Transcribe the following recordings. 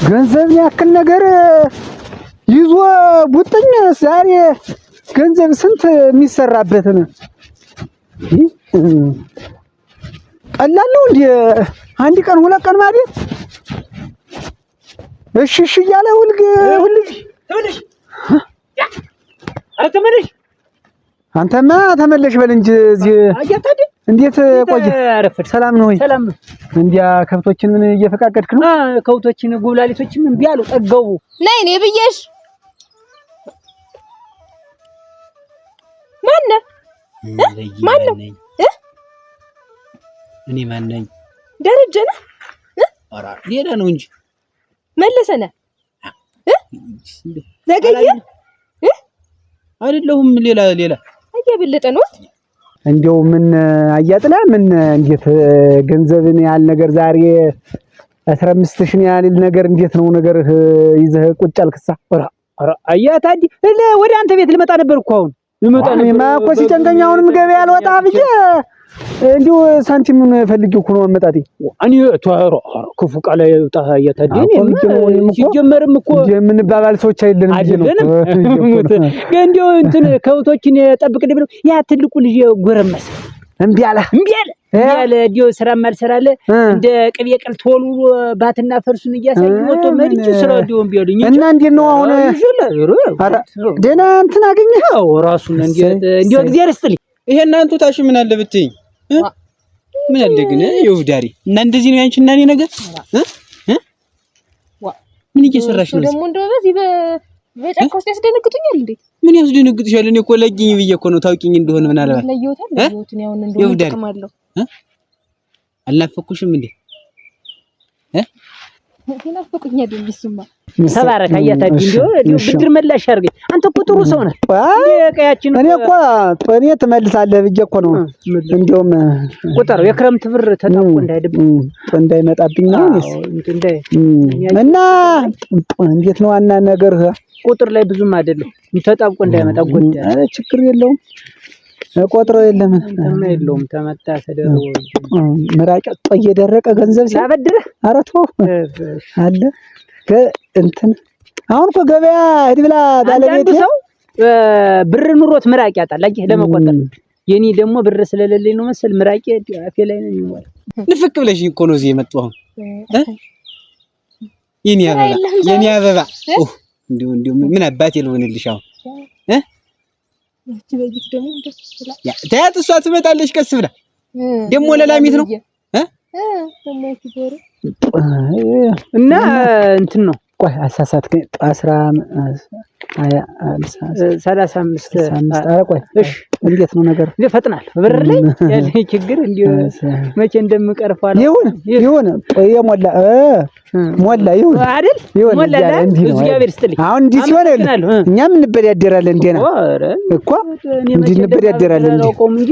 ገንዘብ ያክል ነገር ይዞ ቡጥኝ ዛሬ ገንዘብ ስንት የሚሰራበት ነው? ቀላል ነው እንዴ? አንድ ቀን ሁለት ቀን ማለት እሺ እያለ ተመለሽ ተመለሽ። አንተማ ተመለሽ በል እንጂ እዚህ እንዴት ቆየ? ሰላም ነው ወይ? ሰላም ነው። እንዲያ ከብቶችን ምን እየፈቃቀድክ ነው? ከብቶችን ጉብላሊቶችን ምን ቢያሉ ጠገቡ። ነይ እኔ ብዬሽ ማነው? እኔ ማን ነኝ? ደረጀ ነህ? ኧረ ሌላ ነው እንጂ መለሰ ነህ? ዘገየ አይደለሁም። ሌላ እየበለጠ ነው። እንዴው ምን አያጥላ ምን እንዴት ገንዘብን ያህል ነገር ዛሬ 15000 ያህል ነገር እንዴት ነው ነገር ይዘህ ቁጭ አልክሳ? ኧረ አያታዲ ወደ አንተ ቤት ልመጣ ነበር እኮ አሁን ልመጣ ነበር። እኔማ እኮ ሲጨንቀኝ አሁንም ገበያ አልወጣ ብዬ እንዴው ሳንቲሙን ፈልጌው እኮ ነው መጣጤ። እኔ ተወራ ክፉ ቃል አይውጣ አያታዲ። ሲጀመርም እኮ ምን ባባል ሰዎች አይደለም እንዴው እንትን ከብቶችን ጠብቅልኝ ብለው ያ ትልቁ ልጅ ጎረመሰ። እምቢ አለ እንዴው ስራም አልሰራለ እንደ ቅቤ ቀልቶ ወሉ ባትና ፈርሱን እያሳዩ ወጥቶ መድጭ ስራ እንዴው እምቢ አለኝ። እና እንዴት ነው አሁን? ደህና እንትን አገኘኸው? ራሱን እንዴው እግዚአብሔር ይስጥልኝ። ይሄን አንቱ ታሽ ምን አለ ብትይ ምን አለ ግን ይውዳሪ እና እንደዚህ ነው ያንቺና እኔ ነገር ምን እየሰራሽ ነው ደግሞ? እንደው በዚህ በጫካ ውስጥ ያስደነግጡኛል እንዴ? ምን ያስደነግጥሻል? እኔ እኮ ለጊኝ ብዬ እኮ ነው ታውቂኝ እንደሆነ ምን አለባት ለየውታል ያውን እንደው ተቀማለሁ። አልናፈኩሽም እንዴ? ይናፈቁኛል እንዴስማ። ተባረክ አያታዲ። እንዴው ብድር መላሽ አድርገኝ። አንተ እኮ ጥሩ ሰው ነህ። ቀያችን እኔ ትመልሳለህ ብዬ እኮ ነው። እንደውም ቁጥር የክረምት ብር ተጣብቆ እንዳይመጣብኝ ነው እና እንዴት ነው ዋና ነገር ቁጥር ላይ ብዙም አይደለም ተጣብቆ እንዳይመጣ ጎዳ። ችግር የለውም ቆጥረው የለም የለውም ተመታ ተደረው ምራቅ እየደረቀ ገንዘብ ሲያበድርህ ኧረ ተው አለ እንትን አሁን እኮ ገበያ ሂድ ብላ ባለቤት ሰው ብር ኑሮት ምራቅ ያጣል አየህ ለመቆጠር። የኔ ደግሞ ብር ስለሌለኝ ነው መሰል ምራቄ አፌ ላይ ነው የሚዋል። ንፍቅ ብለሽ እኮ ነው እዚህ የመጣው የኔ አበባ እንዴው ምን አባቴ ልሆንልሽ አሁን በጊት ደግሞ እንደስላ ታያት እሷ ትመጣለች ቀስ ብላ ደግሞ ለላሚት ነው እና እንትን ነው ቆይ አሳሳት ግን 35 ቆይ እሺ እንዴት ነው ነገር? ይፈጥናል ብር ላይ ያለ ችግር እንዲሁ መቼ እንደምቀርፋው ይሁን የሞላ ይሁን አይደል? ሞላ እግዚአብሔር ይስጥልኝ። አሁን እንዲህ ሲሆን እኛም እንበዳደራለን እንዴ ነው እኮ እንዲህ እንበዳደራለን እንጂ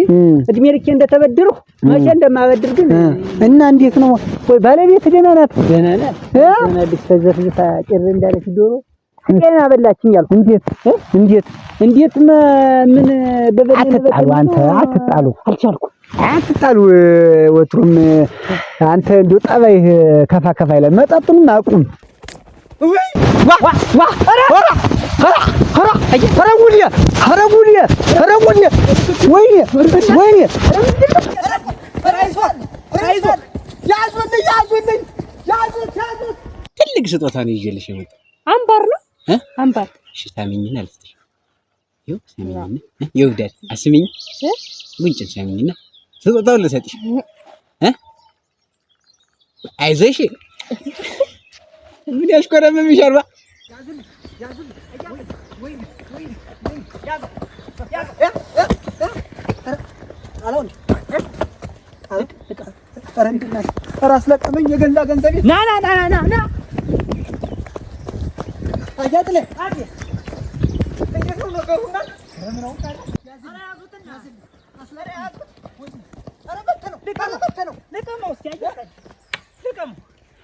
እድሜ ልኬ እንደተበደርኩ መቼ እንደማበድር ግን እና እንዴት ነው ወይ ባለቤት ደህና ናት? ደህና ልጅ ተዘፍዝፋ ጭር እንዳለች ዶሮ ጤና በላችኝ አልኩ። እንዴት ምን አትጣሉ አንተ አትጣሉ አልቻልኩም። አትጣሉ ወትሮም አንተ እንደው ጠባይህ ከፋ ይላል። መጠጡን አቁም። ትልቅ ስጦታ ነው ይዤልሽ የመጣው። አምባር ነው አምባር። እሺ ሳሚኝና ልስጥሽ። ሳሚኝና ይውዳል አስሚኝ ጉንጭን ሳሚኝና ስጦታውን ልሰጥሽ። አይዞሽ ምን ያሽኮረመምሽ አርባ ራስ ለቀመኝ የገዛ ገንዘቤ ና አያጥለ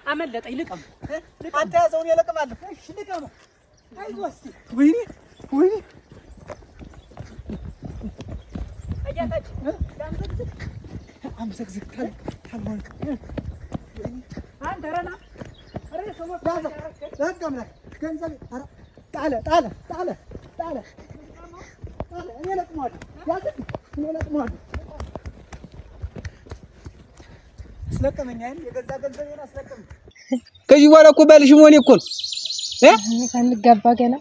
አመለጠኝ ልቀም አንተ ያዘውን የለቅማለሁ። እሺ ልቀመው። አይዞህ እስኪ ወይኔ አያታች አምዘግዝግ ታልሆንክ አንተ ረና ገንዘብ ጣለ ጣለ ጣለ ጣለ እኔ ለቅመዋለሁ ያዝልኝ እኔ ለቅመዋለሁ አስለቀመኝ አይደል የገዛ ገንዘቤን አስለቀመኝ ከዚህ በኋላ እኮ ባልሽ መሆኔ እኮ ነው ሳንጋባ ገና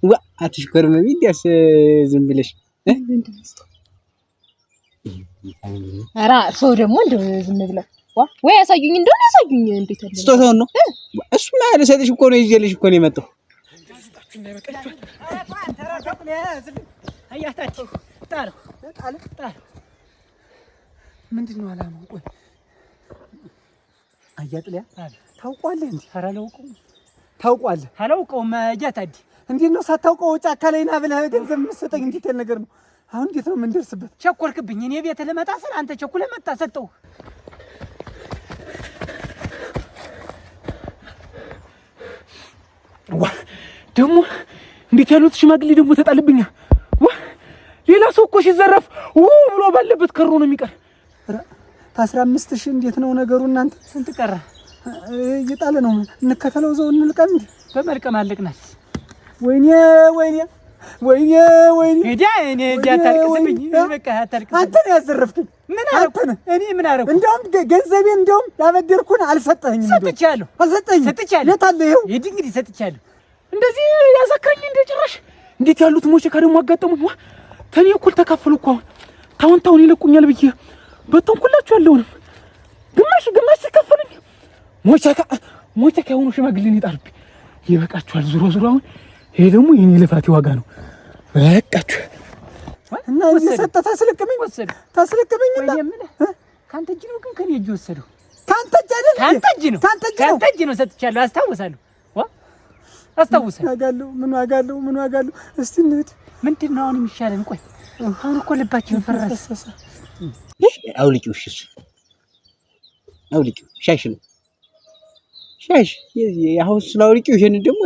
ዋ አትሽከርመኝ እንዲያስ ዝም ብለሽ ኧረ ሰው ደግሞ እንደው ዝም ብለው ወይ ያሳዩኝ እንደሆነ ያሳዩኝ እንዴት አለ ስጦታውን ነው እሱማ ልሰጥሽ እኮ ነው ይዤልሽ እኮ ነው የመጣው ምንድነው አላማው? ቆይ አያጥልያ ታውቋለህ እንዴ? ኧረ አላውቀውም። ታውቋለህ? አላውቀውም። አያታዲ እንዴት ነው ሳታውቀው ጫካ ላይ ና ብለህ ገንዘብ የምትሰጠኝ? እንዴት ያለ ነገር ነው? አሁን እንዴት ነው የምንደርስበት? ቸኮልክብኝ። እኔ ቤት ልመጣ ስል አንተ ቸኩለህ መጣ ሰጠው። ዋ ደግሞ እንዴት ያሉት ሽማግሌ ደግሞ ተጣልብኛ። ዋ ሌላ ሰው እኮ ሲዘረፍ ብሎ ባለበት ከሮ ነው የሚቀር። 15,000 እንዴት ነው ነገሩ? እናንተ ስንት ቀረ? እየጣለ ነው። እንከተለው ዘው እንልቀም እንዴ? በመልቀም አለቅናል። ወይኔ ወይኔ ወይኔ ወይኔ ሄዳ እኔ አታልቅስብኝ። በቃ አታልቅስ። አንተ ነው ያዘረፍከኝ። ምን አረኩ? እኔ ምን አረኩ? እንደውም ገንዘቤን እንደውም ያበደርኩን አልሰጠኸኝም። ሰጥቻለሁ። አልሰጠኸኝም። ሰጥቻለሁ። የት አለ? ይኸው ሂድ እንግዲህ ሰጥቻለሁ። እንደዚህ ያዘካኝ እንደ ጭራሽ እንዴት ያሉት ሞቼ ደግሞ አጋጠሙኝ። ዋ ተኔ እኩል ተካፈሉ እኮ ታውን ይለቁኛል ብዬ በተንኩላችሁ ያለውንም ግማሽ ሲከፈሉኝ ሞቼ ከሆኑ ሽማግሌን ይጣልብኝ። ይበቃችኋል። ዙሮ አሁን ይሄ ደግሞ የኔ ልፋቴ ዋጋ ነው። በቃችሁ እና እየሰጠህ ታስለቅመኝ እና ካንተ እጅ ነው ግን ከኔ እጅ ወሰደው። ካንተ እጅ አይደል? ካንተ እጅ ነው ሰጥቻለሁ። አስታውሳለሁ። ምን ዋጋ አለው? እስቲ እንሂድ። ምንድን ነው አሁን የሚሻለን? ቆይ አሁን እኮ ልባችን ፈረሰ። አውልቂው። እሺ አውልቂው። ሻሽ ነው ሻሽ። አሁን ስላውልቂው ይሄን ደግሞ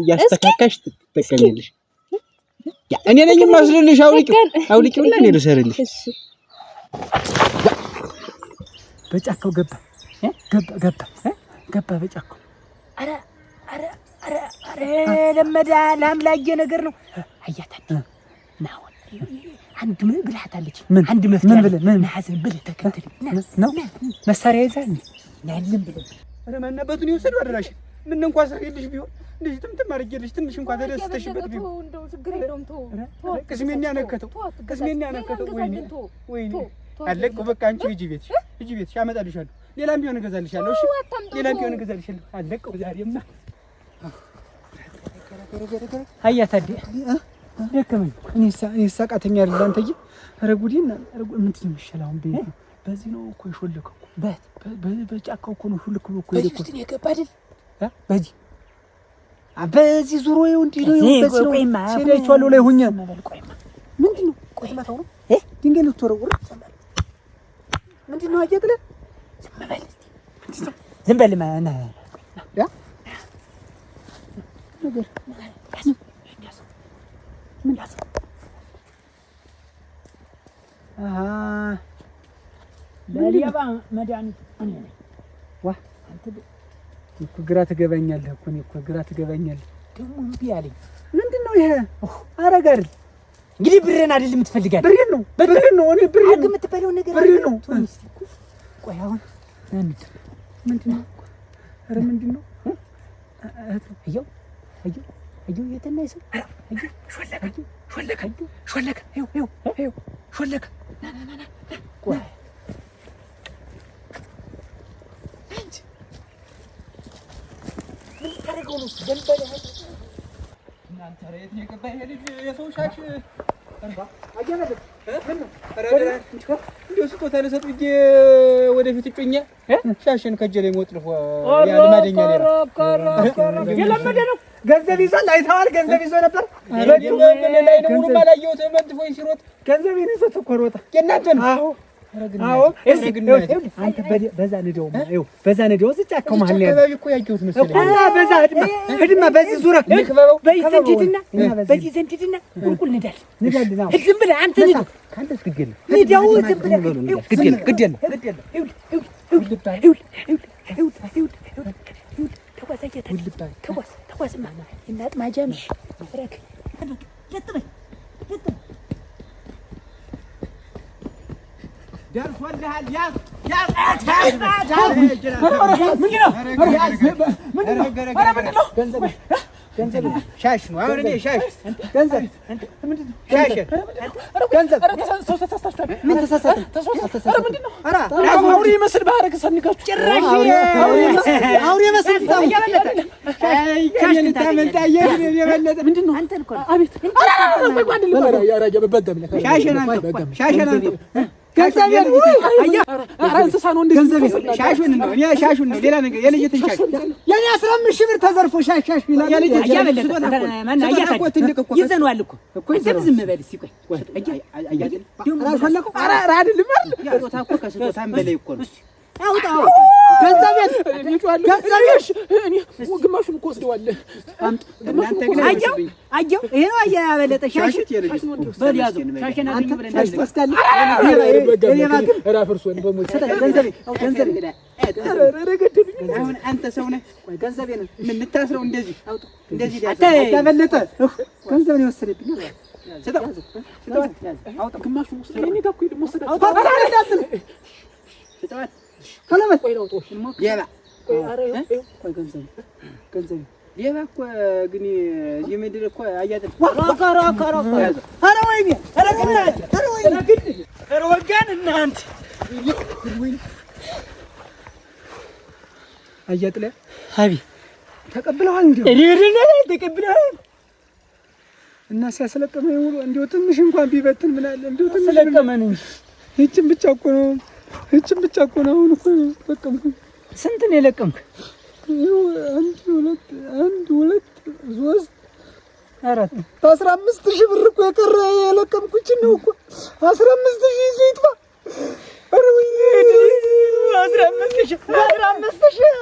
ያስተካካሽ ትጠቀሚያለሽ። እኔ ነኝ የማስልልሽ። አውልቂውና እኔ ልሰርልሽ። በጫካው ገባ በጫካው። ኧረ ለመዳ ለአምላጌ ነገር ነው። አያታል ናው አንድ ብልሃት አለች። አንድ መፍትሄ ናዝን ብለህ ተከተል ነው መሳሪያ ይዛል ናዝን ብለህ ኧረ ማናባቱን ይወሰዱ አደራሽ። ምን እንኳን ሰሪልሽ ቢሆን እንደዚህ ትምትም አድርጌልሽ ትንሽ እንኳን ተደስተሽበት ቢሆን እንደው ችግር የለውም። ቅስሜን ያነከተው ወይኔ አለቀው። በቃ አንቺ ሂጂ ቤትሽ አመጣልሻለሁ። ሌላም ቢሆን እገዛልሻለሁ። እሺ ሌላም ቢሆን እገዛልሻለሁ። አለቀው ዛሬማ አያታዲ ደከመኝ። እኔ ሳቃተኛ አይደል አንተዬ? ኧረ ጉዴና ምንድን ነው የሚሻለው አሁን? በዚህ ነው እኮ የሾለከው። በጫካው እኮ ነው ሹልክ ብሎ እኮ በዚህ ውስጥ ነው የገባ አይደል? በዚህ ዙሮ ይኸው እንዲህ ነው። በዚህ ነው ሲዳይቻለሁ ላይ ሆኛ። ምንድን ነው? ቆይ ማታው ነው ድንጋይ ልትወረውር ምንድን ነው? አየጥለ ዝም በል ማና ያ ነገር ምን ያስ ለሊያባ መድኃኒት እኔ ነኝ። ዋ አንተ እኮ ግራ ትገባኛለህ እኮ። እኔ እኮ ግራ ትገባኛለህ። ደግሞ እምቢ አለኝ። ምንድን ነው ይሄ? አረጋር እንግዲህ ብሬን አይደል የምትፈልጋት? ብሬን ነው እኔ ብሬን የምትበለው ነገር ብሬን ነው። ቆይ አሁን ምንድን ነው? ኧረ ምንድን ነው? አየው የተና ይሰው ሾለከ ና ቆይ ምን ታደርገው ነው? ዘንበለ እናንተ የት ነው የገባህ? ይሄ ልጅ የሰው ሻሽ እንደው ስጦታ ልሰጥ ብዬ ወደፊት እጮኛ ሻሽን ከእጄ ላይ ሞጥልፎ ያልማደኛ የለመደ ነው። ገንዘብ ይዟል። አይተኸዋል? ገንዘብ ይዞ ነበር። ላይ ነው ሙሉ ባላየሁት መንጥፎኝ ሲሮጥ ገንዘብ ይዞት እኮ ሮጠ። የእናንተ ነው? አዎ አንተ በዛ ንደው ይኸው በዛ ንደው እዚህ ጫካው መሀል ነው ያለው እኮ ያየሁት መሰለኝ። እና በዛ ህድማ በዚህ ዙሪያ በዚህ ዘንድና ቁልቁል ንዳል። ዝም ብለህ አንተ ንደው ካንተስ ግግል ንዳው ዝም ብለህ ግድል ተጓዝማ እናት ማጃም ረክ ለጥበይ ደርሶልሃል። ገንዘብ ሻሽ ነው። አሁን እኔ ሻሽ ገንዘብ ሻሽ ገንዘብ ሰው ተሳሳተ። ምን ተሳሳተ? ኧረ ምንድን ነው? ኧረ አውሬ ይመስል ባረክ ሰንካችሁ ጭራሽ አውሬ ይመስል ታው ሻሽ ታመልጣየ የበለጠ ምንድን ነው? አንተ እኮ አቤት ወይ ጓንድ ለማራ ያራጀ በበደም ሻሽ ነው ገንዘብ እንስሳ ነው። ገንዘብ ሻሹን ነው። እኔ ሻሹን ነው። ሌላ ነገር የልጅት ሻሽ የኔ 15 ሺህ ብር ተዘርፎ ሻሽ ይላል። የልጅት ማን አያታ ትልቅ እኮ ይዘነዋል እኮ ዝም በል እስኪ ቆይ አያደል ራስፈልኩ ኧረ አይደለም ያሮታ እኮ ከስጦታም በላይ እኮ ነው። አውጣው ገንዘብ ገንዘብሽ እኔ ግማሹን እኮ ወስደዋለሁ። አምጥ እናንተ ግን አየው ይሄ ነው ያበለጠ ሻሽ በል ያዘው ሻሽና አገኘ ብለን ሻሽ ወስዳለሁ። ራፍርሶን በሞት ገንዘብ አሁን አንተ ሰው ነህ። ቆይ ገንዘቤ ነው የምታስረው እንደዚህ አውጡ እንደዚህ ያበለጠ ገንዘብ ነው የወሰደብኝ። ስጠው አውጣ ግማሹን ወስደህ እኔ ጋር እኮ ደግሞ ወሰደ አውጣ ስጠው ከለበት ቆይ ነው ጦሽ ሌባ ቆይ አረ ቆይ ገንዘብ ሌባ እኮ ግን እዚህ ምድር እኮ አያጥል አረ ወይኔ አረ ወጋን እናንተ አያጥለ ሀቢ ተቀብለዋል እንዴ? ተቀብለዋል እና ሲያስለቀመኝ ሙሉ እንዴው ትንሽ እንኳን ቢበትን ምን አለ እንዴው ትንሽ ስለቀመን እንጂ እቺን ብቻ እኮ ነው አሁን እኮ ለቀምኩ። ስንት ነው የለቀምክ? አንድ ሁለት ሶስት አራት 15,000 ብር እኮ የቀረ የለቀምኩት ነው እኮ 15,000 ይጥፋ። አረ ወይ 15,000